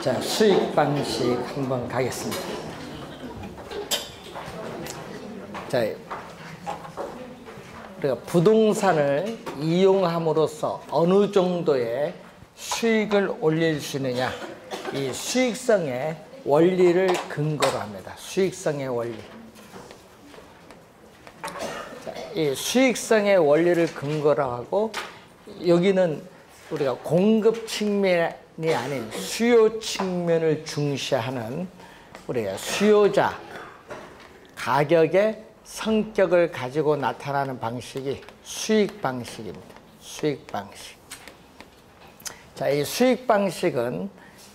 자, 수익 방식 한번 가겠습니다. 자, 우리가 부동산을 이용함으로써 어느 정도의 수익을 올릴 수 있느냐, 이 수익성의 원리를 근거로 합니다. 수익성의 원리. 자, 이 수익성의 원리를 근거로 하고, 여기는 우리가 공급 측면이 아닌 수요 측면을 중시하는 우리가 수요자, 가격의 성격을 가지고 나타나는 방식이 수익 방식입니다. 수익 방식. 자, 이 수익 방식은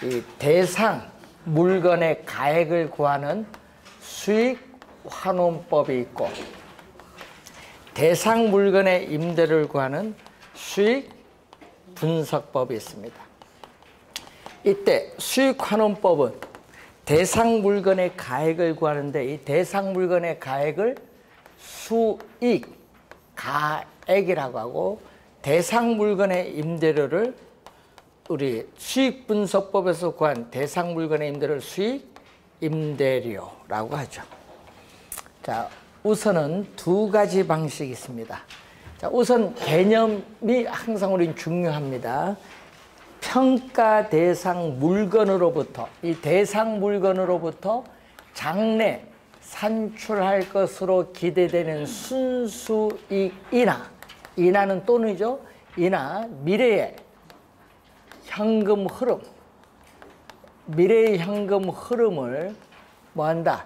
이 대상 물건의 가액을 구하는 수익 환원법이 있고, 대상 물건의 임대를 구하는 수익 분석법이 있습니다. 이때 수익 환원법은 대상 물건의 가액을 구하는데, 이 대상 물건의 가액을 수익 가액이라고 하고, 대상 물건의 임대료를 우리 수익 분석법에서 구한 대상 물건의 임대료를 수익 임대료라고 하죠. 자, 우선은 두 가지 방식이 있습니다. 자, 우선 개념이 항상 우리는 중요합니다. 평가 대상 물건으로부터, 이 대상 물건으로부터 장래 산출할 것으로 기대되는 순수익이나, 인하는 또는이죠, 이나 미래의 현금 흐름, 미래의 현금 흐름을 뭐한다?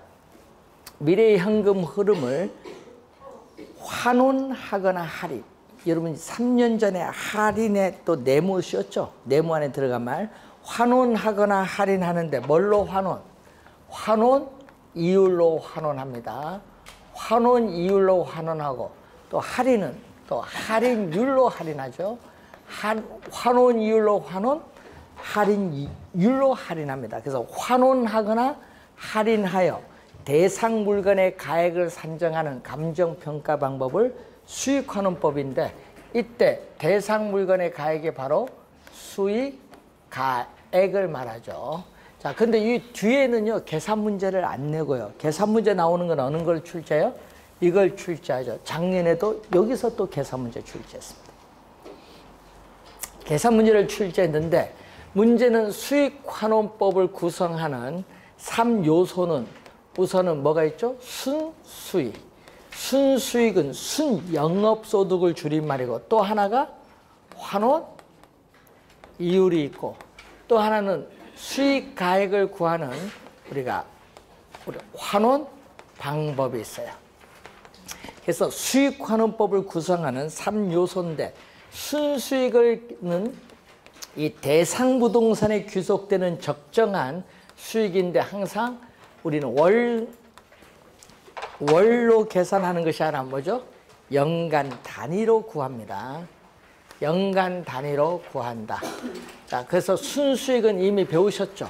미래의 현금 흐름을 환원하거나 할인. 여러분 3년 전에 할인에 또 네모 씌웠죠? 네모 안에 들어간 말. 환원하거나 할인하는데 뭘로 환원? 환원 이율로 환원합니다. 환원 이율로 환원하고, 또 할인은 또 할인율로 할인하죠. 환원 이율로 환원, 할인율로 할인합니다. 그래서 환원하거나 할인하여 대상 물건의 가액을 산정하는 감정평가 방법을 수익환원법인데, 이때 대상 물건의 가액이 바로 수익 가액을 말하죠. 자, 근데 이 뒤에는요, 계산 문제를 안 내고요. 계산 문제 나오는 건 어느 걸 출제해요? 이걸 출제하죠. 작년에도 여기서 또 계산 문제 출제했습니다. 계산 문제를 출제했는데, 문제는 수익환원법을 구성하는 3요소는 우선은 뭐가 있죠? 순수익. 순수익은 순영업소득을 줄임말이고, 또 하나가 환원 이율이 있고, 또 하나는 수익 가액을 구하는 우리 환원 방법이 있어요. 그래서 수익환원법을 구성하는 3요소인데, 순수익은 이 대상 부동산에 귀속되는 적정한 수익인데, 항상 우리는 월로 계산하는 것이 아니라 뭐죠? 연간 단위로 구합니다. 연간 단위로 구한다. 자, 그래서 순수익은 이미 배우셨죠?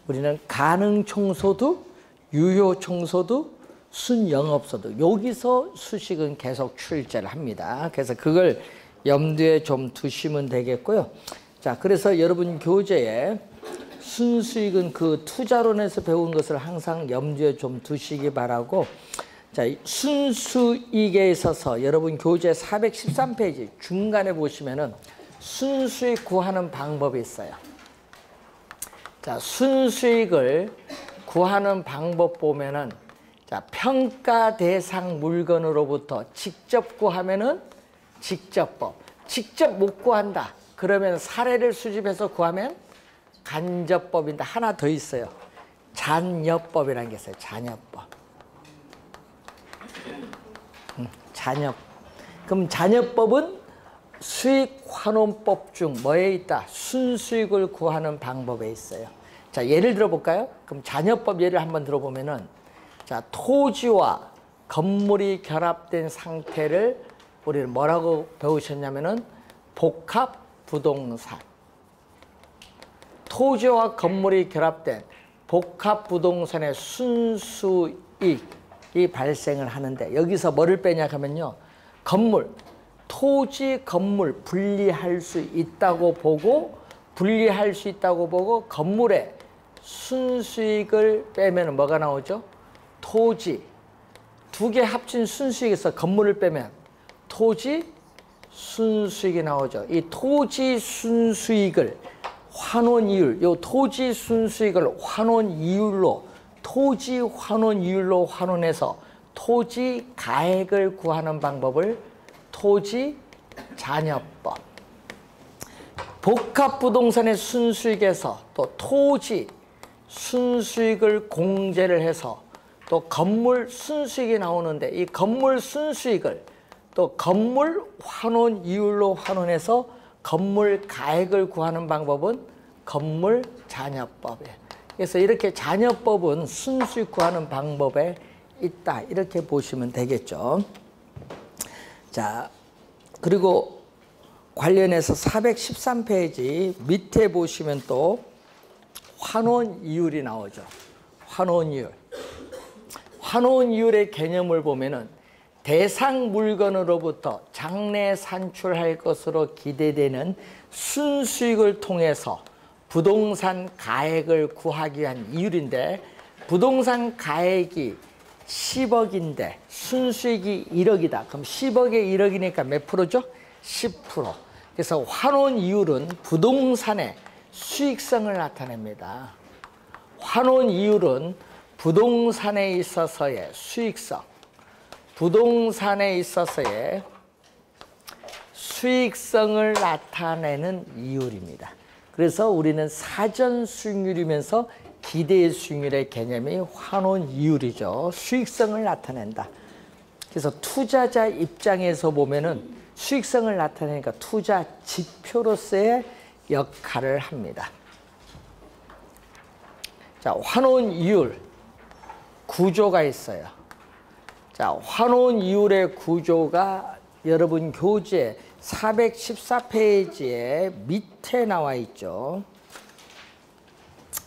우리는 가능총소득, 유효총소득, 순영업소득. 여기서 수식은 계속 출제를 합니다. 그래서 그걸 염두에 좀 두시면 되겠고요. 자, 그래서 여러분 교재에 순수익은 그 투자론에서 배운 것을 항상 염두에 좀 두시기 바라고, 자, 순수익에 있어서 여러분 교재 413페이지 중간에 보시면은 순수익 구하는 방법이 있어요. 자, 순수익을 구하는 방법 보면은, 자, 평가 대상 물건으로부터 직접 구하면은 직접법. 직접 못 구한다. 그러면 사례를 수집해서 구하면 간접법인데, 하나 더 있어요. 잔여법이라는 게 있어요. 잔여법. 잔여. 그럼 잔여법은 수익환원법 중 뭐에 있다? 순수익을 구하는 방법에 있어요. 자, 예를 들어볼까요? 그럼 잔여법 예를 한번 들어보면은, 자, 토지와 건물이 결합된 상태를 우리는 뭐라고 배우셨냐면은 복합부동산. 토지와 건물이 결합된 복합부동산의 순수익이 발생을 하는데, 여기서 뭐를 빼냐 하면요, 건물, 토지, 건물 분리할 수 있다고 보고 분리할 수 있다고 보고 건물의 순수익을 빼면 뭐가 나오죠? 토지. 두 개 합친 순수익에서 건물을 빼면 토지 순수익이 나오죠. 이 토지 순수익을 환원이율, 요 토지 순수익을 환원이율로 토지 환원이율로 환원해서 토지 가액을 구하는 방법을 토지 잔여법. 복합부동산의 순수익에서 또 토지 순수익을 공제를 해서 또 건물 순수익이 나오는데 이 건물 순수익을 또 건물 환원 이율로 환원해서 건물 가액을 구하는 방법은 건물 잔여법이에요. 그래서 이렇게 잔여법은 순수익 구하는 방법에 있다. 이렇게 보시면 되겠죠. 자, 그리고 관련해서 413페이지 밑에 보시면 또 환원 이율이 나오죠. 환원 이율. 환원 이율의 개념을 보면은 대상 물건으로부터 장래 산출할 것으로 기대되는 순수익을 통해서 부동산 가액을 구하기 위한 이율인데 부동산 가액이 10억인데 순수익이 1억이다. 그럼 10억에 1억이니까 몇 프로죠? 10%. 그래서 환원 이율은 부동산의 수익성을 나타냅니다. 환원 이율은 부동산에 있어서의 수익성, 부동산에 있어서의 수익성을 나타내는 이율입니다. 그래서 우리는 사전 수익률이면서 기대 수익률의 개념이 환원 이율이죠. 수익성을 나타낸다. 그래서 투자자 입장에서 보면은 수익성을 나타내니까 투자 지표로서의 역할을 합니다. 자, 환원 이율 구조가 있어요. 자, 환원 이율의 구조가 여러분 교재 414페이지에 밑에 나와 있죠.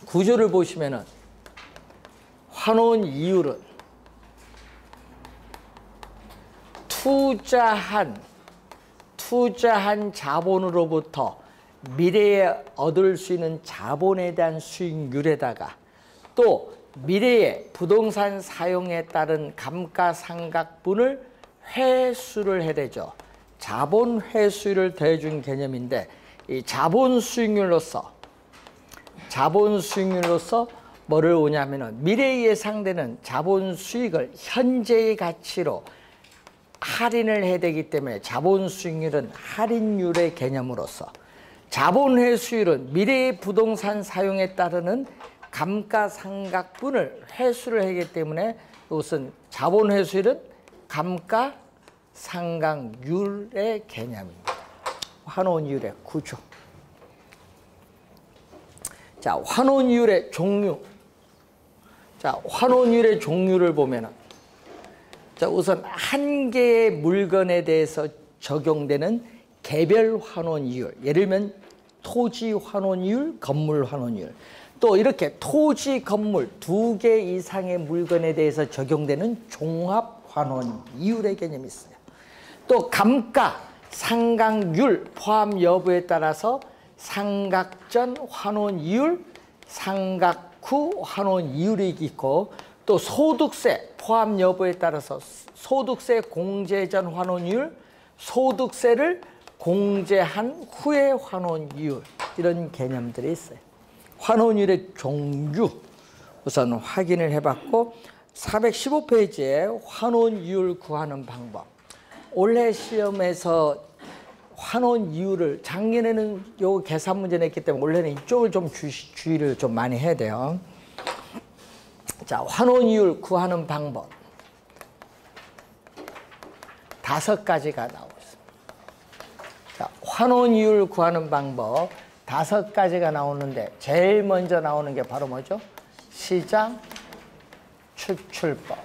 구조를 보시면은 환원 이율은 투자한 자본으로부터 미래에 얻을 수 있는 자본에 대한 수익률에다가 또 미래의 부동산 사용에 따른 감가상각분을 회수를 해대죠. 자본 회수율을 더해준 개념인데 이 자본 수익률로서 뭐를 오냐면은 미래에 예상되는 자본 수익을 현재의 가치로 할인을 해야 되기 때문에 자본 수익률은 할인율의 개념으로서 자본 회수율은 미래의 부동산 사용에 따르는 감가상각분을 회수를 하기 때문에 이것은 자본 회수율은 감가상각률의 개념입니다. 환원이율의 구조. 자, 환원이율의 종류. 자, 환원이율의 종류를 보면은 자, 우선 한 개의 물건에 대해서 적용되는 개별 환원이율. 예를 들면 토지 환원이율, 건물 환원이율. 또 이렇게 토지, 건물 두 개 이상의 물건에 대해서 적용되는 종합 환원 이율의 개념이 있어요. 또 감가, 상각률 포함 여부에 따라서 상각 전 환원 이율, 상각 후 환원 이율이 있고 또 소득세 포함 여부에 따라서 소득세 공제 전 환원 이율, 소득세를 공제한 후의 환원 이율 이런 개념들이 있어요. 환원율의 종류 우선 확인을 해봤고 415페이지에 환원이율 구하는 방법. 올해 시험에서 환원이율을 작년에는 요 계산 문제 냈기 때문에 올해는 이쪽을 좀 주의를 좀 많이 해야 돼요. 자, 환원이율 구하는 방법 5가지가 나오고 있습니다. 자, 환원이율 구하는 방법 5가지가 나오는데 제일 먼저 나오는 게 바로 뭐죠? 시장 추출법.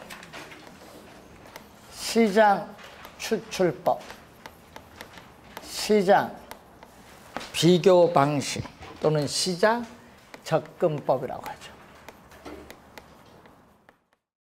시장 추출법. 시장 비교 방식 또는 시장 접근법이라고 하죠.